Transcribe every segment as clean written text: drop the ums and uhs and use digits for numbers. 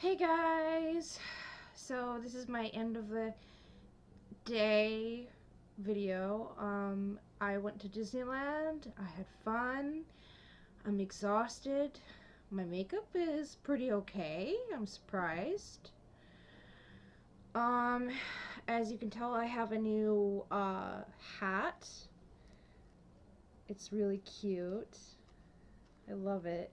Hey guys! So this is my end of the day video. I went to Disneyland. I had fun. I'm exhausted. My makeup is pretty okay. I'm surprised. Um, as you can tell, I have a new hat. It's really cute. I love it.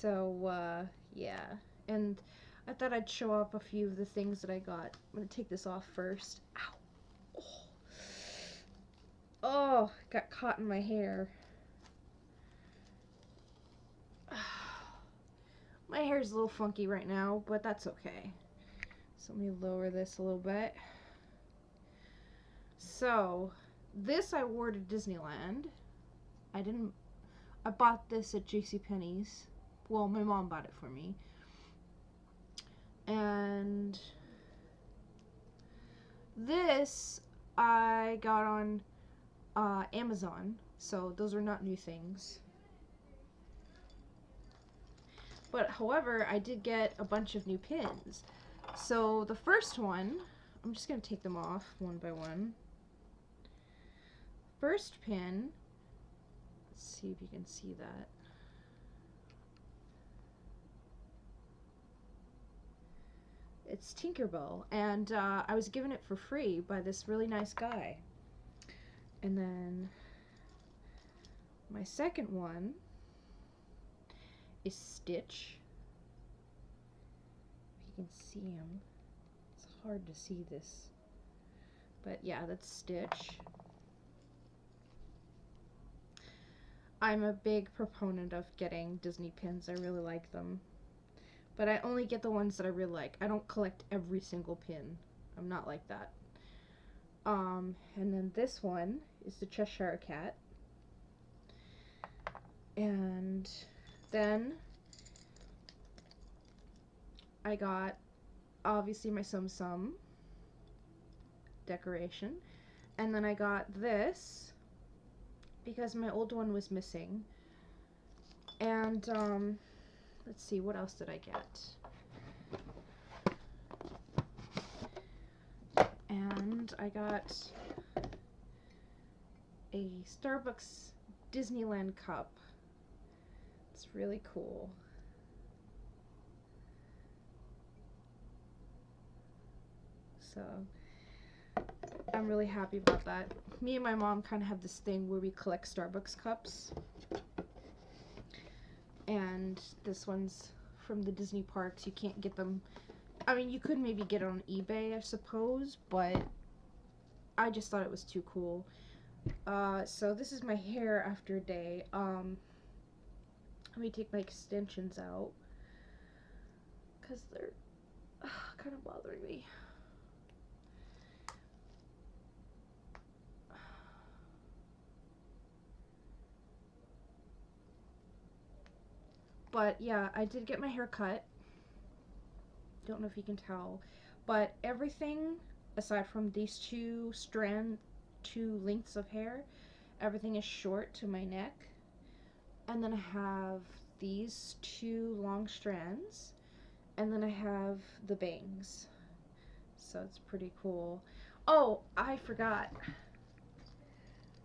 So, yeah. And I thought I'd show up a few of the things that I got. I'm gonna take this off first. Ow! Oh, got caught in my hair. My hair's a little funky right now, but that's okay. So let me lower this a little bit. So, this I wore to Disneyland. I bought this at JCPenney's. Well, my mom bought it for me. And this I got on Amazon, so those are not new things. But however, I did get a bunch of new pins. So the first one, I'm just going to take them off one by one. First pin, let's see if you can see that. It's Tinkerbell, and I was given it for free by this really nice guy. And then my second one is Stitch. If you can see him, it's hard to see this, but yeah, that's Stitch. I'm a big proponent of getting Disney pins. I really like them. But I only get the ones that I really like. I don't collect every single pin. I'm not like that. And then this one is the Cheshire Cat. And then I got, obviously, my Tsum Tsum decoration. And then I got this because my old one was missing. And, let's see, what else did I get? And I got a Starbucks Disneyland cup. It's really cool. So, I'm really happy about that. Me and my mom kind of have this thing where we collect Starbucks cups. And this one's from the Disney parks. You can't get them. I mean, you could maybe get it on eBay, I suppose, but I just thought it was too cool. So this is my hair after a day. Let me take my extensions out because they're kind of bothering me. But yeah, I did get my hair cut. Don't know if you can tell, but everything aside from these two lengths of hair, everything is short to my neck. And then I have these two long strands, and then I have the bangs. So it's pretty cool. Oh, I forgot.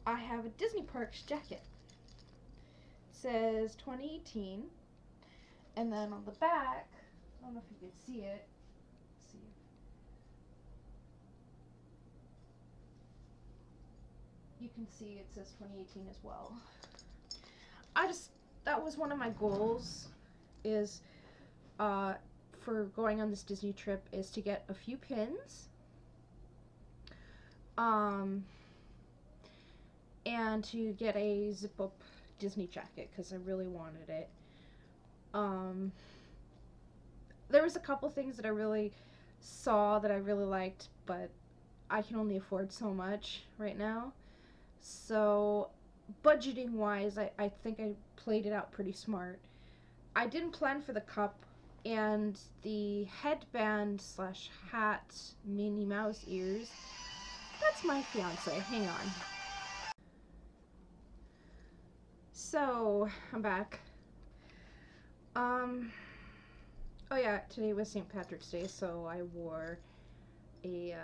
I have a Disney Parks jacket. It says 2018. And then on the back, I don't know if you can see it. Let's see. You can see it says 2018 as well. That was one of my goals, is for going on this Disney trip, is to get a few pins. And to get a zip-up Disney jacket, because I really wanted it. There was a couple things that I really saw that I really liked, but I can only afford so much right now. So, budgeting wise, I think I played it out pretty smart. I didn't plan for the cup and the headband slash hat Minnie Mouse ears. That's my fiance. Hang on. So, I'm back. Um. Oh yeah, today was St. Patrick's Day, so I wore a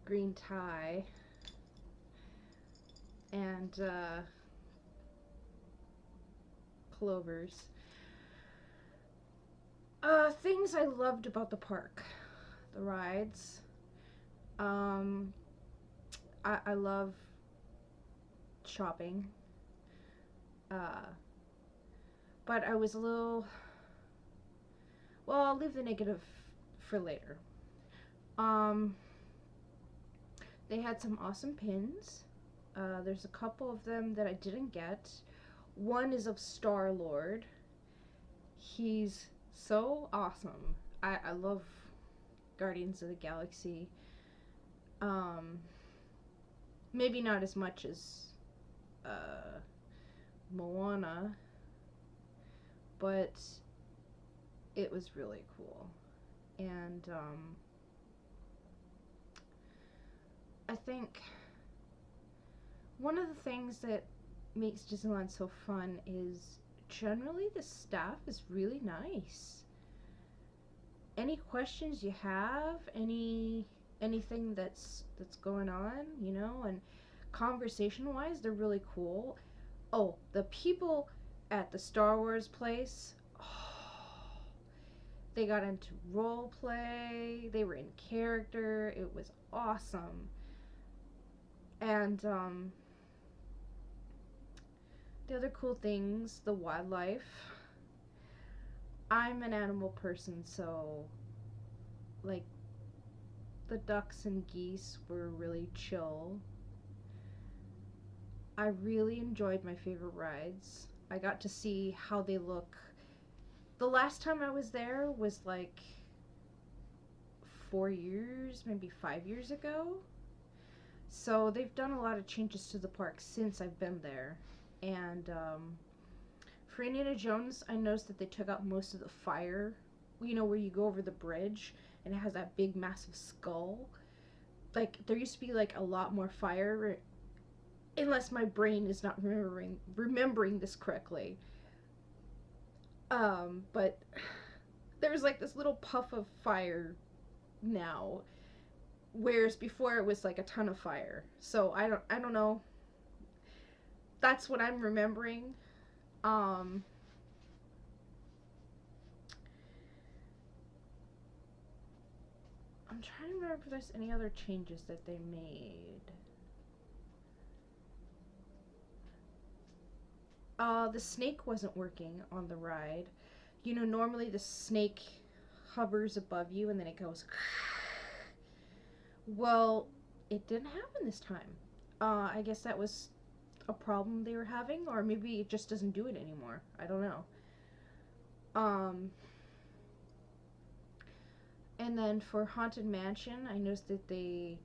green tie and pullovers. Things I loved about the park, the rides. Um, I love shopping. Uh, but I was a little. Well, I'll leave the negative for later. Um, they had some awesome pins. There's a couple of them that I didn't get. One is of Star Lord. He's so awesome. I love Guardians of the Galaxy. Um, maybe not as much as uh, Moana, but it was really cool. And I think one of the things that makes Disneyland so fun is generally the staff is really nice. Any questions you have, anything that's going on, and conversation wise, they're really cool. Oh, the people at the Star Wars place, oh, they got into role play, they were in character, it was awesome. And the other cool things, the wildlife. I'm an animal person, so like the ducks and geese were really chill. I really enjoyed my favorite rides. I got to see how they look. The last time I was there was like 4 years, maybe 5 years ago. So they've done a lot of changes to the park since I've been there. And for Indiana Jones, I noticed that they took out most of the fire. Where you go over the bridge and it has that big, massive skull. Like, there used to be like a lot more fire, unless my brain is not remembering this correctly. But there's like this little puff of fire now, whereas before it was like a ton of fire. So I don't know. That's what I'm remembering. Um, I'm trying to remember if there's any other changes that they made. The snake wasn't working on the ride. Normally the snake hovers above you and then it goes. Well, it didn't happen this time. I guess that was a problem they were having, or maybe it just doesn't do it anymore. I don't know. Um, and then for Haunted Mansion, I noticed that they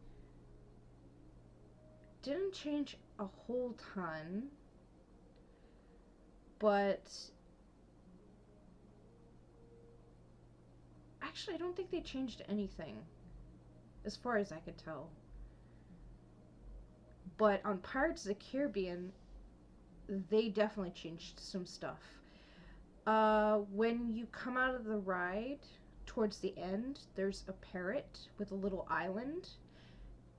didn't change a whole ton, but actually, I don't think they changed anything, as far as I could tell. But on Pirates of the Caribbean, they definitely changed some stuff. When you come out of the ride, towards the end, there's a parrot with a little island.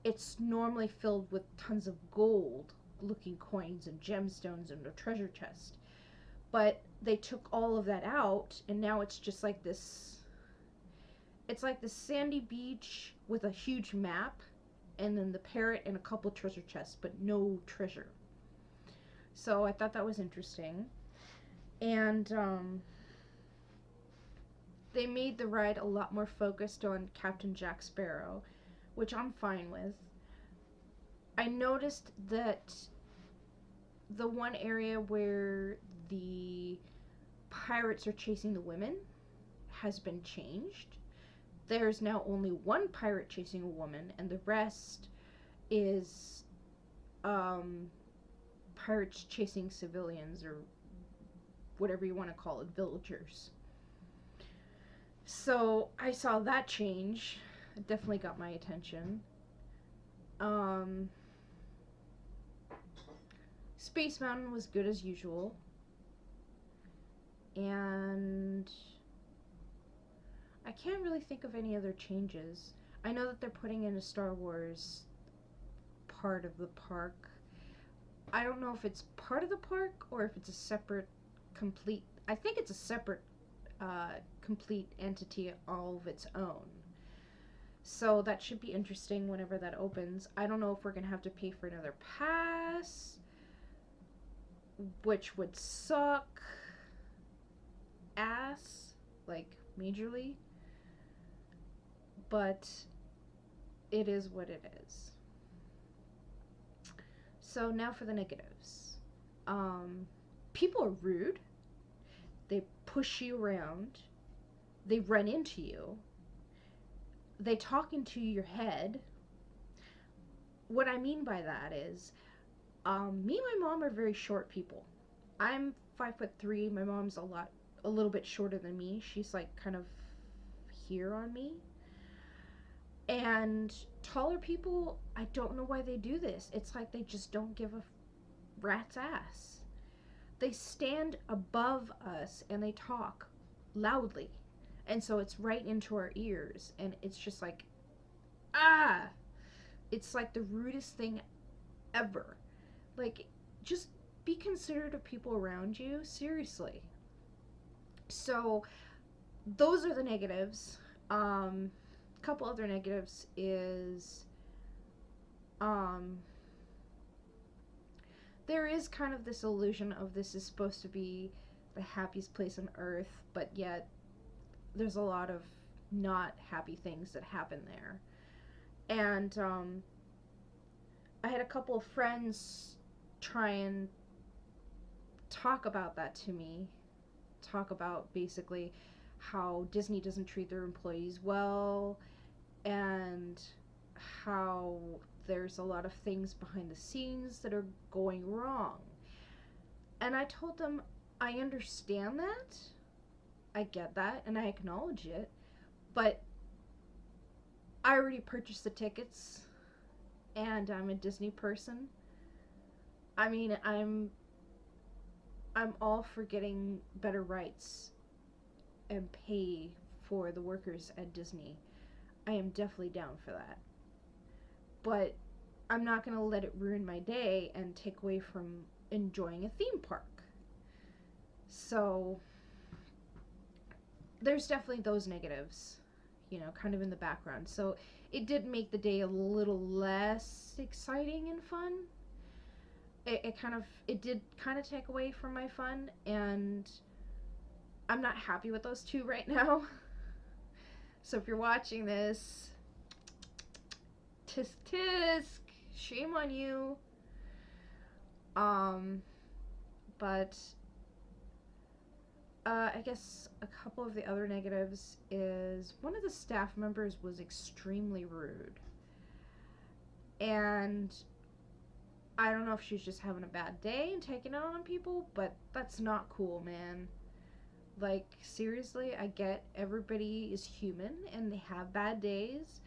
It's normally filled with tons of gold looking coins and gemstones and a treasure chest. But they took all of that out, and now it's just like this. It's like the sandy beach with a huge map, and then the parrot and a couple treasure chests, but no treasure. So I thought that was interesting. And they made the ride a lot more focused on Captain Jack Sparrow, which I'm fine with. I noticed that the one area where the pirates are chasing the women has been changed. There's now only one pirate chasing a woman, and the rest is pirates chasing civilians, or whatever you want to call it, villagers. So I saw that change. It definitely got my attention. Um, Space Mountain was good as usual. And I can't really think of any other changes. I know that they're putting in a Star Wars part of the park. I don't know if it's part of the park or if it's a separate complete. I think it's a separate complete entity all of its own. So that should be interesting whenever that opens. I don't know if we're going to have to pay for another pass, which would suck ass, like majorly. But it is what it is. So now for the negatives. People are rude. They push you around. They run into you. They talk into your head. What I mean by that is, me and my mom are very short people. I'm 5'3". My mom's a little bit shorter than me. She's like kind of here on me. And taller people, I don't know why they do this. It's like they just don't give a rat's ass. They stand above us and they talk loudly. And so it's right into our ears. And it's just like, ah! It's like the rudest thing ever. Like, just be considerate of people around you. Seriously. So, those are the negatives. Couple other negatives is there is kind of this illusion of this is supposed to be the happiest place on earth, but yet there's a lot of not happy things that happen there. And I had a couple of friends try and talk about that to me. Talk about basically how Disney doesn't treat their employees well, and how there's a lot of things behind the scenes that are going wrong. And I told them, I understand that, I get that, and I acknowledge it, but I already purchased the tickets, and I'm a Disney person. I mean, I'm all for getting better rights and pay for the workers at Disney. I am definitely down for that. But I'm not going to let it ruin my day and take away from enjoying a theme park. So there's definitely those negatives, kind of in the background. So it did make the day a little less exciting and fun. It did kind of take away from my fun, and I'm not happy with those two right now. So if you're watching this, tisk tisk, shame on you. But I guess a couple of the other negatives is one of the staff members was extremely rude. And I don't know if she's just having a bad day and taking it on people, but that's not cool, man. Like, seriously, I get everybody is human and they have bad days,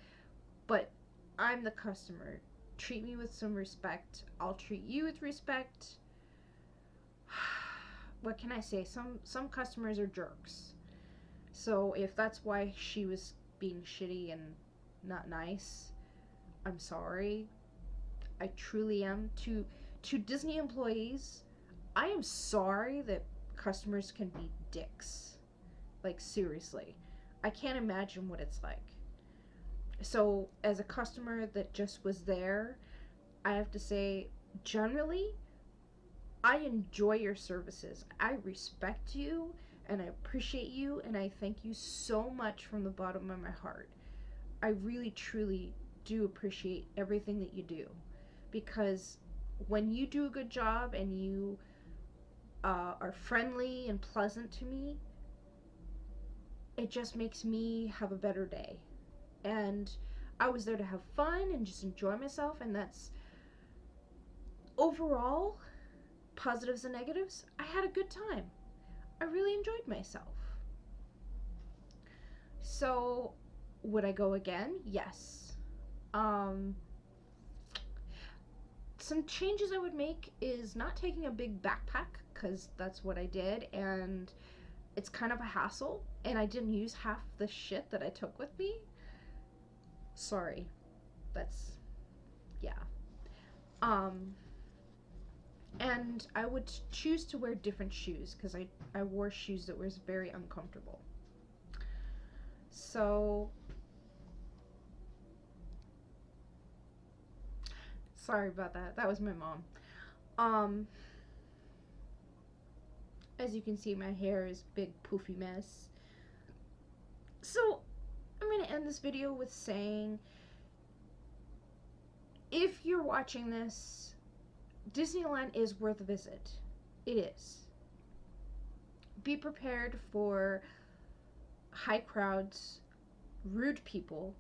but I'm the customer. Treat me with some respect. I'll treat you with respect. What can I say? Some customers are jerks. So if that's why she was being shitty and not nice, I'm sorry. I truly am. To Disney employees, I am sorry that customers can be dicks. Like, seriously. I can't imagine what it's like. So, as a customer that just was there, I have to say, generally, I enjoy your services. I respect you, and I appreciate you, and I thank you so much from the bottom of my heart. I really, truly do appreciate everything that you do. Because when you do a good job and you are friendly and pleasant to me, it just makes me have a better day. And I was there to have fun and just enjoy myself, and that's overall, positives and negatives, I had a good time. I really enjoyed myself. So, would I go again? Yes. Some changes I would make is not taking a big backpack, because that's what I did, and it's kind of a hassle, and I didn't use half the shit that I took with me. Sorry. That's, yeah. Um, and I would choose to wear different shoes because I wore shoes that was very uncomfortable. So, sorry about that. That was my mom. Um, as you can see, my hair is a big poofy mess. So, I'm going to end this video with saying, if you're watching this, Disneyland is worth a visit. It is. Be prepared for high crowds, rude people.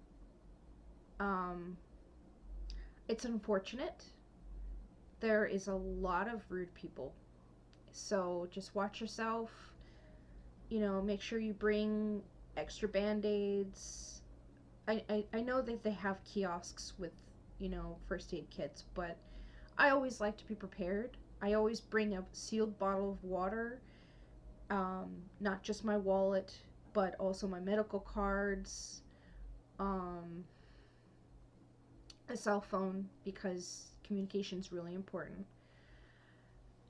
It's unfortunate. There is a lot of rude people. So just watch yourself. Make sure you bring extra band-aids. I know that they have kiosks with, first aid kits, but I always like to be prepared. I always bring a sealed bottle of water, not just my wallet, but also my medical cards, a cell phone, because communication is really important,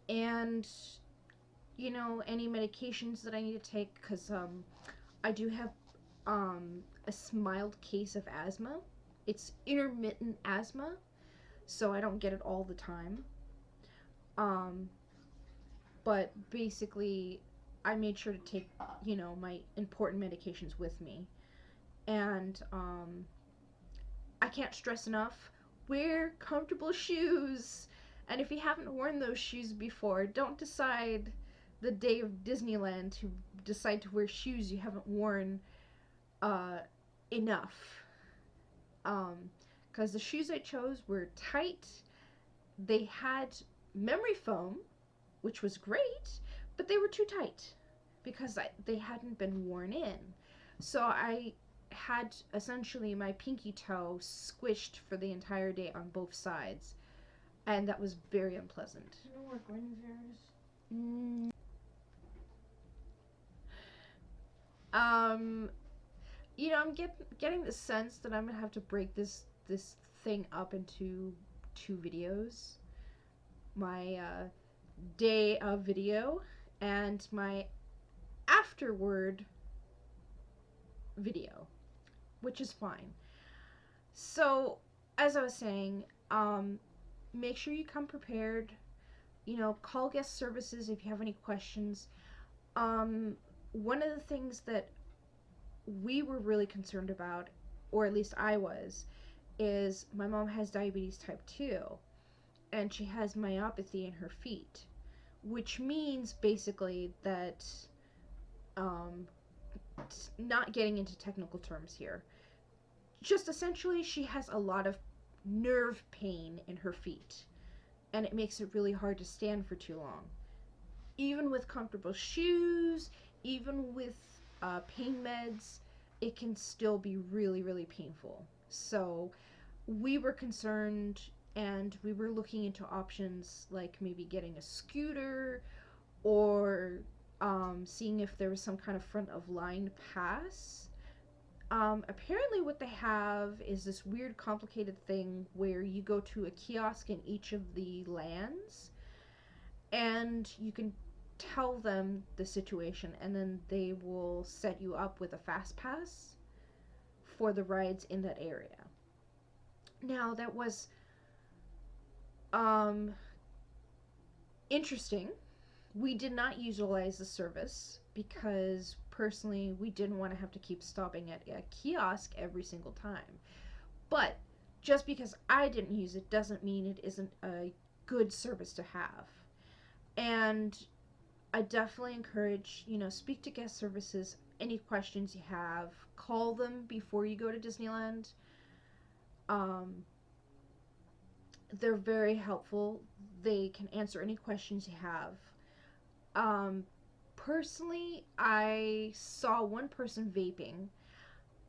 and any medications that I need to take, because I do have a mild case of asthma. It's intermittent asthma, so I don't get it all the time. But basically, I made sure to take, my important medications with me. And I can't stress enough, wear comfortable shoes. And if you haven't worn those shoes before, don't decide the day of Disneyland to decide to wear shoes you haven't worn enough. Because the shoes I chose were tight. They had memory foam, which was great, but they were too tight because they hadn't been worn in. So I had essentially my pinky toe squished for the entire day on both sides, and that was very unpleasant. You know where Guinevere's? I'm getting the sense that I'm gonna have to break this thing up into 2 videos. My day of video and my afterward video, which is fine. So, as I was saying, make sure you come prepared. Call guest services if you have any questions. One of the things that we were really concerned about, or at least I was, is my mom has diabetes type 2, and she has myopathy in her feet, which means basically that, not getting into technical terms here, just essentially she has a lot of nerve pain in her feet, and it makes it really hard to stand for too long. Even with comfortable shoes, even with pain meds, it can still be really, really painful. So we were concerned, and we were looking into options like maybe getting a scooter, or seeing if there was some kind of front of line pass. Apparently what they have is this weird complicated thing where you go to a kiosk in each of the lands, and you can tell them the situation, and then they will set you up with a fast pass for the rides in that area. Now, that was interesting. We did not utilize the service because personally we didn't want to have to keep stopping at a kiosk every single time. But just because I didn't use it doesn't mean it isn't a good service to have. And I definitely encourage, speak to guest services. Any questions you have, call them before you go to Disneyland. They're very helpful. They can answer any questions you have. Personally, I saw one person vaping.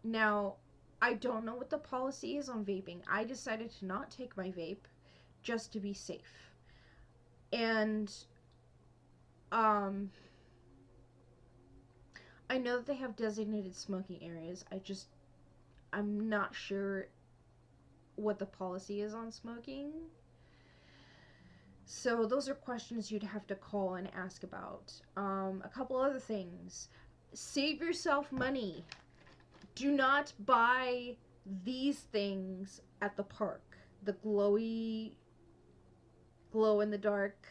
Now, I don't know what the policy is on vaping. I decided to not take my vape just to be safe. And I know that they have designated smoking areas. I'm not sure what the policy is on smoking. So those are questions you'd have to call and ask about. A couple other things. Save yourself money. Do not buy these things at the park. The glow in the dark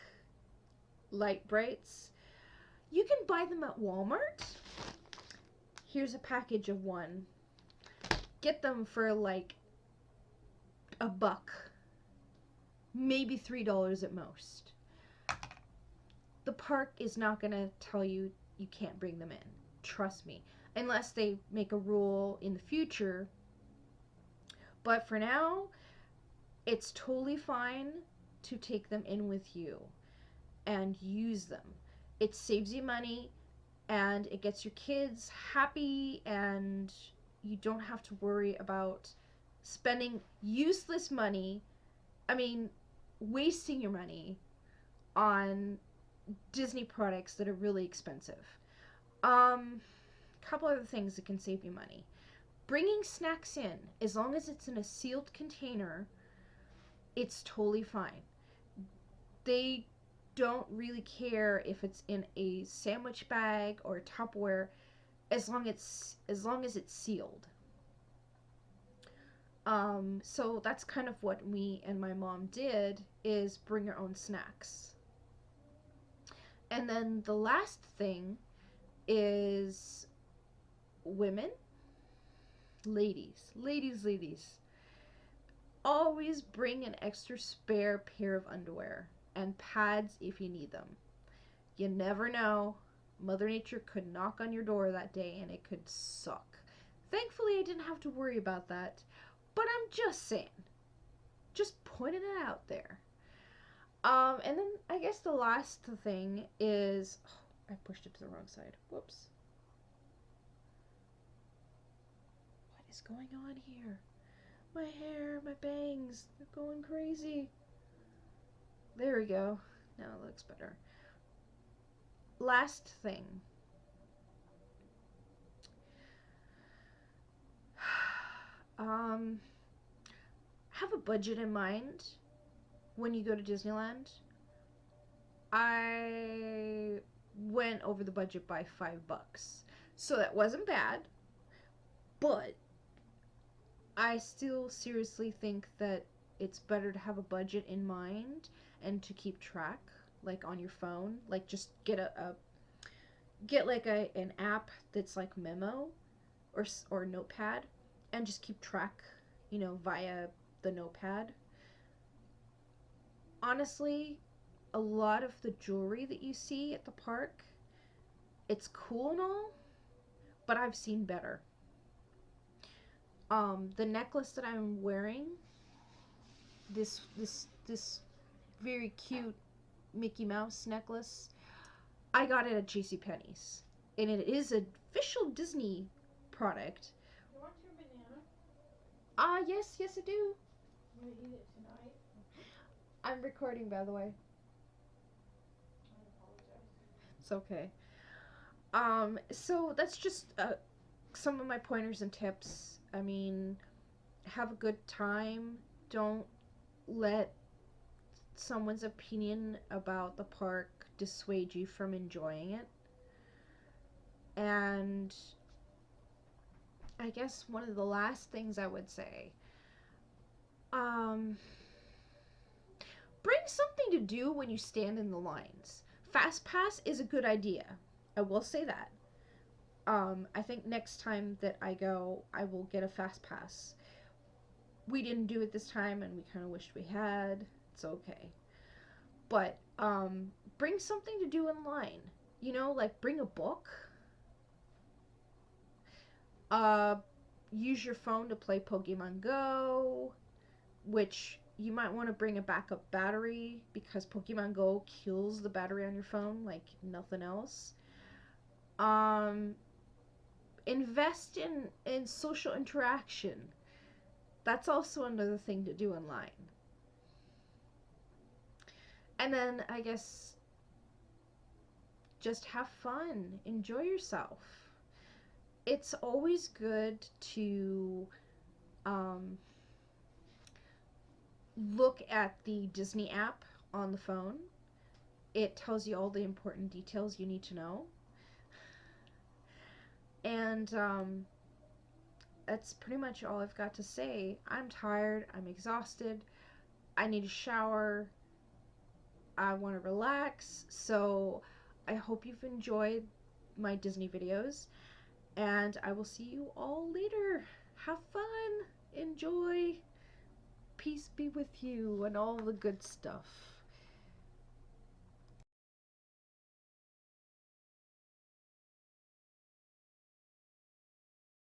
light brights. You can buy them at Walmart. Here's a package of one. Get them for like $1, maybe $3 at most. The park is not gonna tell you you can't bring them in. Trust me. Unless they make a rule in the future. But for now, it's totally fine to take them in with you and use them. It saves you money and it gets your kids happy, and you don't have to worry about spending useless money. I mean, wasting your money on Disney products that are really expensive. Couple other things that can save you money. Bringing snacks in, as long as it's in a sealed container, it's totally fine. They don't really care if it's in a sandwich bag or Tupperware, as long as it's sealed. So that's kind of what me and my mom did, is bring your own snacks. And then the last thing is women, ladies, always bring an extra spare pair of underwear and pads if you need them. You never know. Mother Nature could knock on your door that day and it could suck. Thankfully, I didn't have to worry about that, but I'm just saying. Just pointing it out there. And then I guess the last thing is... Oh, I pushed it to the wrong side. Whoops. What is going on here? My hair, my bangs, they're going crazy. There we go. Now it looks better. Last thing. Have a budget in mind when you go to Disneyland. I went over the budget by $5, so that wasn't bad, but I still seriously think that it's better to have a budget in mind and to keep track, like on your phone. Like, just get an app that's like Memo or Notepad, and just keep track, via the Notepad. Honestly, a lot of the jewelry that you see at the park, it's cool and all, but I've seen better. The necklace that I'm wearing, this very cute Mickey Mouse necklace, I got it at JCPenney's, and it is an official Disney product. You want your banana? Yes, I do. You gonna eat it tonight? I'm recording, by the way. I apologize. It's okay. So that's just some of my pointers and tips. I mean, have a good time. Don't let someone's opinion about the park dissuade you from enjoying it. And I guess one of the last things I would say, bring something to do when you stand in the lines. Fast Pass is a good idea. I will say that. I think next time that I go, I will get a Fast Pass. We didn't do it this time, and we kind of wished we had. It's okay. But, bring something to do in line. Like bring a book. Use your phone to play Pokemon Go, which you might want to bring a backup battery, because Pokemon Go kills the battery on your phone like nothing else. Invest in social interaction. That's also another thing to do online. And then I guess just have fun. Enjoy yourself. it's always good to um, look at the Disney app on the phone. It tells you all the important details you need to know. And that's pretty much all I've got to say. I'm tired. I'm exhausted. I need a shower. I want to relax. So I hope you've enjoyed my Disney videos. And I will see you all later. Have fun. Enjoy. Peace be with you and all the good stuff.